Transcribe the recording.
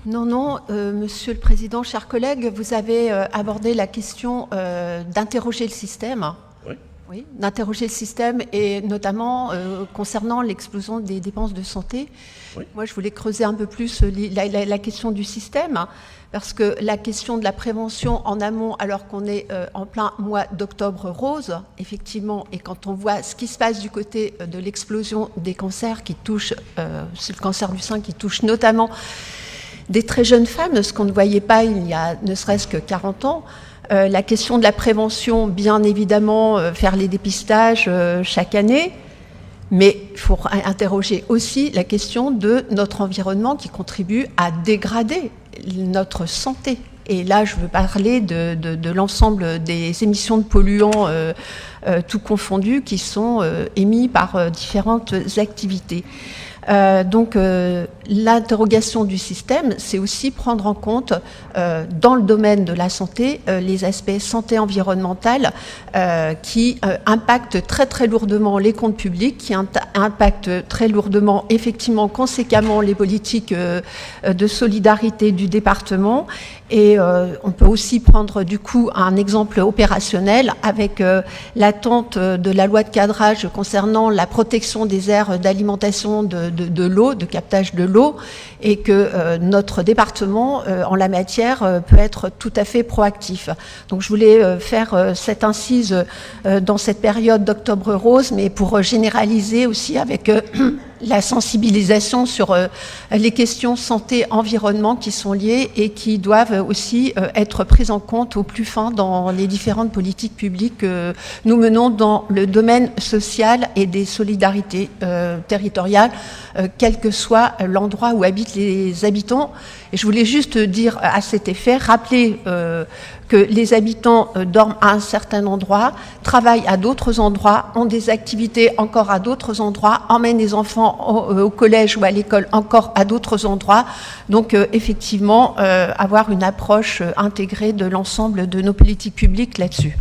Non, non, Monsieur le Président, chers collègues, vous avez abordé la question d'interroger le système. Oui. Oui, d'interroger le système et notamment concernant l'explosion des dépenses de santé. Oui. Moi, je voulais creuser un peu plus la question du système, parce que la question de la prévention en amont, alors qu'on est en plein mois d'octobre rose, effectivement, et quand on voit ce qui se passe du côté de l'explosion des cancers qui touchent, c'est le cancer du sein qui touche notamment des très jeunes femmes, ce qu'on ne voyait pas il y a ne serait-ce que 40 ans. La question de la prévention, bien évidemment, faire les dépistages chaque année, mais il faut interroger aussi la question de notre environnement qui contribue à dégrader notre santé. Et là, je veux parler de l'ensemble des émissions de polluants tout confondus qui sont émis par différentes activités. Donc l'interrogation du système, c'est aussi prendre en compte dans le domaine de la santé les aspects santé environnementale qui impactent très très lourdement les comptes publics, qui impactent très lourdement, effectivement, conséquemment les politiques de solidarité du département. Et on peut aussi prendre du coup un exemple opérationnel avec l'attente de la loi de cadrage concernant la protection des aires d'alimentation de l'eau, de captage de l'eau, et que notre département en la matière peut être tout à fait proactif. Donc je voulais faire cette incise dans cette période d'octobre rose, mais pour généraliser aussi avec la sensibilisation sur les questions santé-environnement qui sont liées et qui doivent aussi être prises en compte au plus fin dans les différentes politiques publiques que nous menons dans le domaine social et des solidarités territoriales, quel que soit l'endroit où habitent les habitants. Et je voulais juste dire à cet effet, rappeler que les habitants dorment à un certain endroit, travaillent à d'autres endroits, ont des activités encore à d'autres endroits, emmènent les enfants au collège ou à l'école encore à d'autres endroits. Donc effectivement, avoir une approche intégrée de l'ensemble de nos politiques publiques là-dessus.